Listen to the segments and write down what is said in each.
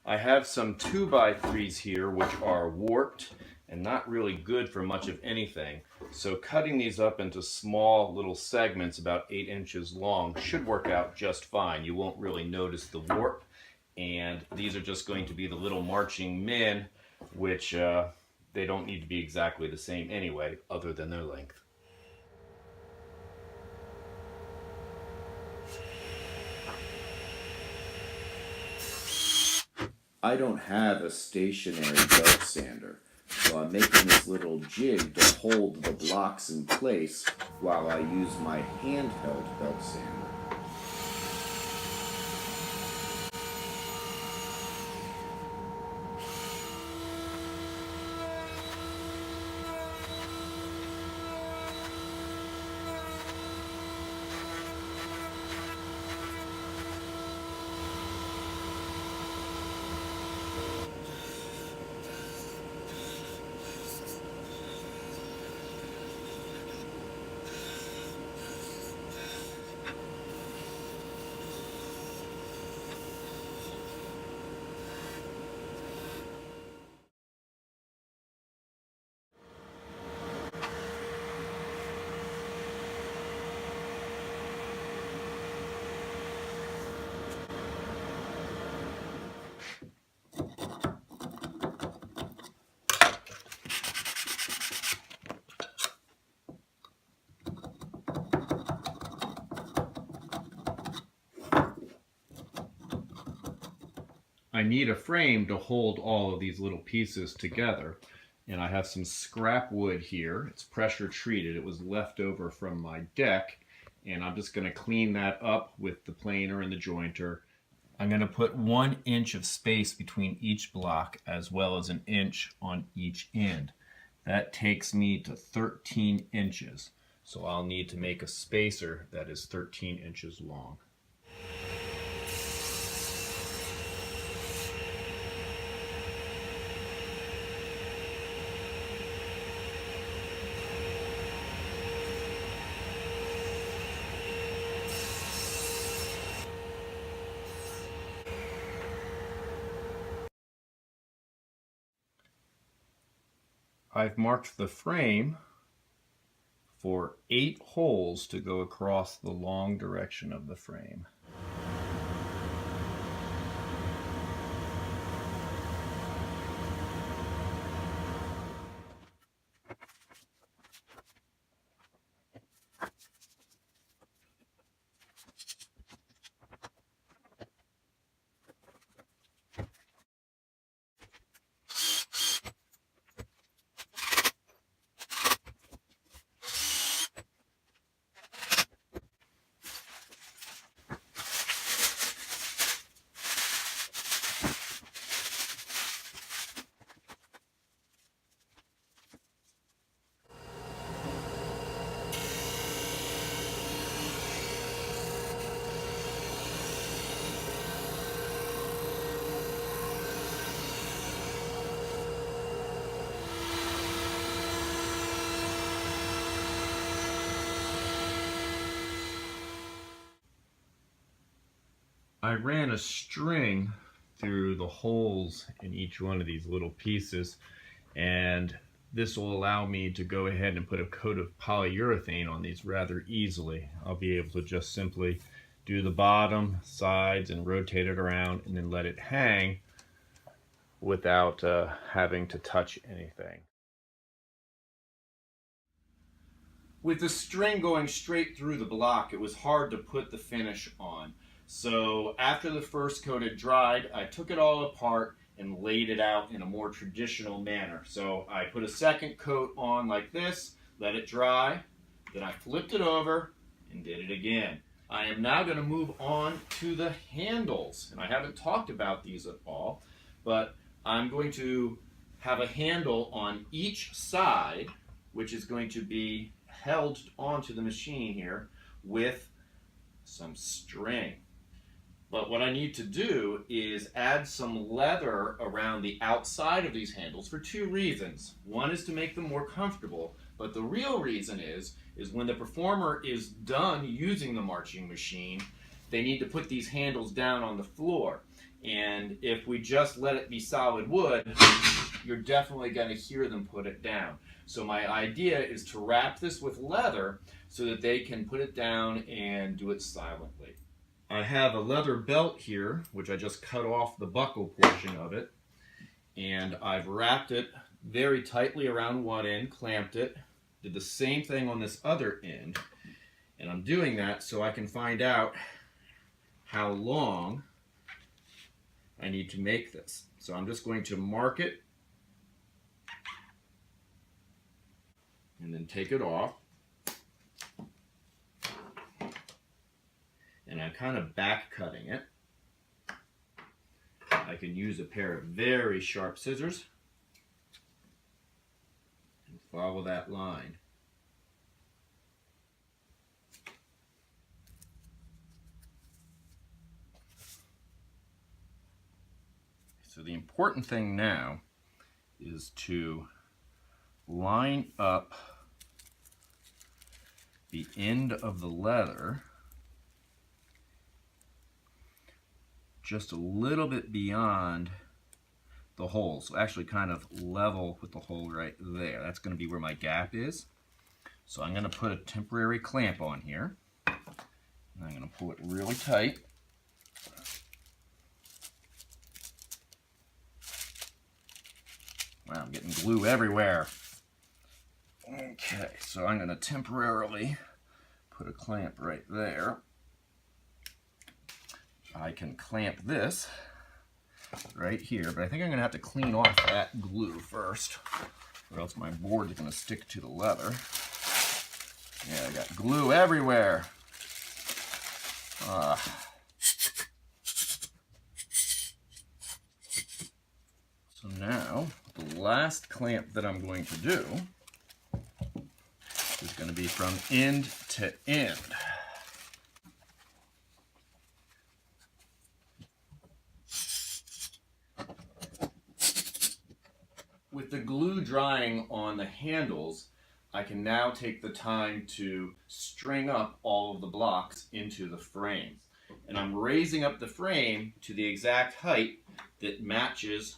I have some 2x3s here which are warped and not really good for much of anything. So cutting these up into small little segments about 8 inches long should work out just fine. You won't really notice the warp, and these are just going to be the little marching men, which they don't need to be exactly the same anyway, other than their length. I don't have a stationary belt sander, so I'm making this little jig to hold the blocks in place while I use my handheld belt sander. I need a frame to hold all of these little pieces together, and I have some scrap wood here. It's pressure treated. It was left over from my deck, and I'm just going to clean that up with the planer and the jointer. I'm going to put 1 inch of space between each block as well as 1 inch on each end. That takes me to 13 inches, so I'll need to make a spacer that is 13 inches long. I've marked the frame for 8 holes to go across the long direction of the frame. I ran a string through the holes in each one of these little pieces, and this will allow me to go ahead and put a coat of polyurethane on these rather easily. I'll be able to just simply do the bottom, sides, and rotate it around and then let it hang without having to touch anything. With the string going straight through the block, it was hard to put the finish on. So after the first coat had dried, I took it all apart and laid it out in a more traditional manner. So I put a second coat on like this, let it dry, then I flipped it over and did it again. I am now going to move on to the handles, and I haven't talked about these at all, but I'm going to have a handle on each side, which is going to be held onto the machine here with some string. But what I need to do is add some leather around the outside of these handles for 2 reasons. One is to make them more comfortable, but the real reason is when the performer is done using the marching machine, they need to put these handles down on the floor. And if we just let it be solid wood, you're definitely going to hear them put it down. So my idea is to wrap this with leather so that they can put it down and do it silently. I have a leather belt here, which I just cut off the buckle portion of it. And I've wrapped it very tightly around one end, clamped it, did the same thing on this other end. And I'm doing that so I can find out how long I need to make this. So I'm just going to mark it and then take it off. And I'm kind of back cutting it. I can use a pair of very sharp scissors and follow that line. So the important thing now is to line up the end of the leather just a little bit beyond the hole. So actually kind of level with the hole right there. That's going to be where my gap is. So I'm going to put a temporary clamp on here. And I'm going to pull it really tight. Wow, I'm getting glue everywhere. Okay, so I'm going to temporarily put a clamp right there. I can clamp this right here, but I think I'm going to have to clean off that glue first, or else my board is going to stick to the leather. Yeah, I got glue everywhere. So now, the last clamp that I'm going to do is going to be from end to end. With the glue drying on the handles, I can now take the time to string up all of the blocks into the frames. And I'm raising up the frame to the exact height that matches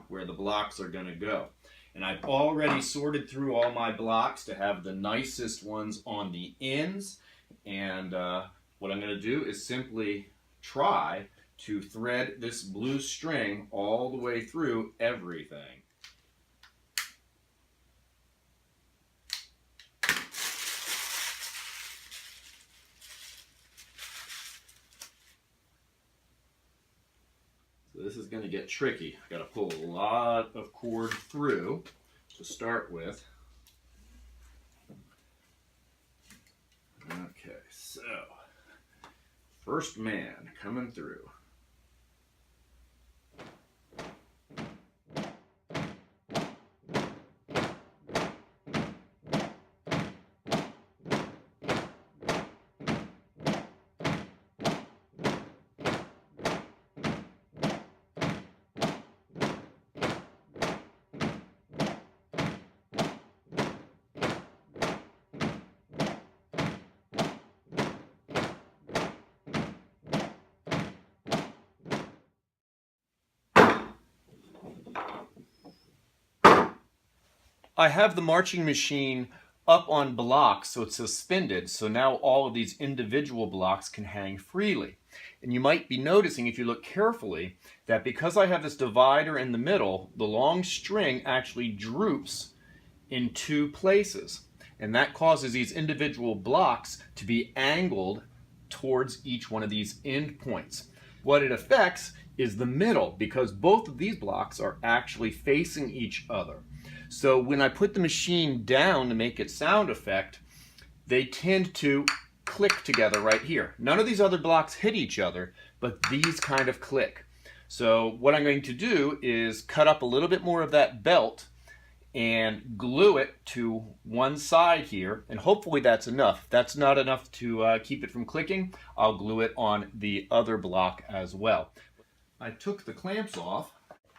where the blocks are going to go. And I've already sorted through all my blocks to have the nicest ones on the ends. And what I'm going to do is simply try to thread this blue string all the way through everything. So this is going to get tricky. I've got to pull a lot of cord through to start with. Okay, so first man coming through. I have the marching machine up on blocks, so it's suspended, so now all of these individual blocks can hang freely. And you might be noticing, if you look carefully, that because I have this divider in the middle, the long string actually droops in two places. And that causes these individual blocks to be angled towards each one of these end points. What it affects is the middle, because both of these blocks are actually facing each other. So when I put the machine down to make its sound effect, they tend to click together right here. None of these other blocks hit each other, but these kind of click. So what I'm going to do is cut up a little bit more of that belt and glue it to one side here, and hopefully that's enough. If that's not enough to keep it from clicking, I'll glue it on the other block as well. I took the clamps off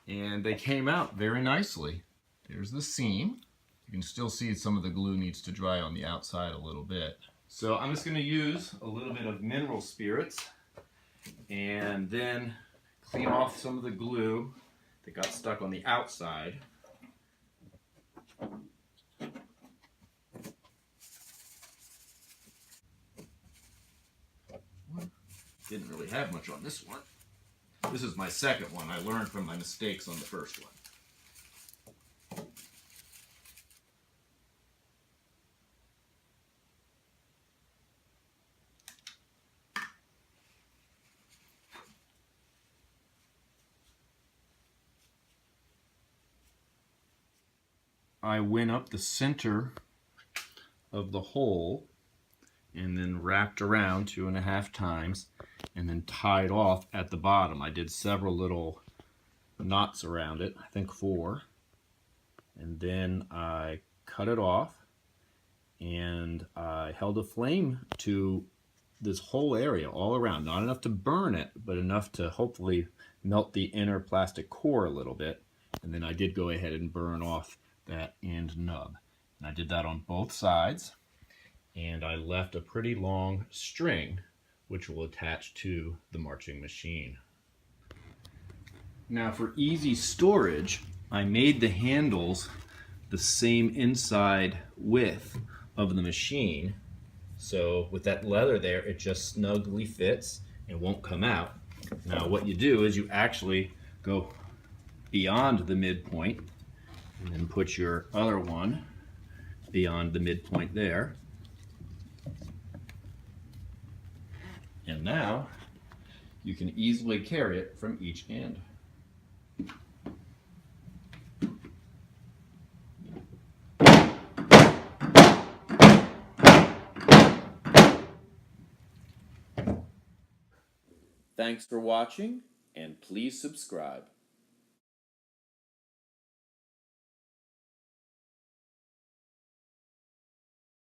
and they came out very nicely. There's the seam. You can still see some of the glue needs to dry on the outside a little bit. So I'm just going to use a little bit of mineral spirits and then clean off some of the glue that got stuck on the outside. Didn't really have much on this one. This is my second one. I learned from my mistakes on the first one. I went up the center of the hole and then wrapped around 2.5 times and then tied off at the bottom. I did several little knots around it, I think 4. And then I cut it off and I held a flame to this whole area all around. Not enough to burn it, but enough to hopefully melt the inner plastic core a little bit. And then I did go ahead and burn off that end nub. And I did that on both sides. And I left a pretty long string which will attach to the marching machine. Now for easy sntorage, I made the handles the same inside width of the machine. So with that leather there, it just snugly fits and won't come out. Now what you do is you actually go beyond the midpoint and then put your other one beyond the midpoint there. And now you can easily carry it from each end. Thanks for watching, and please subscribe.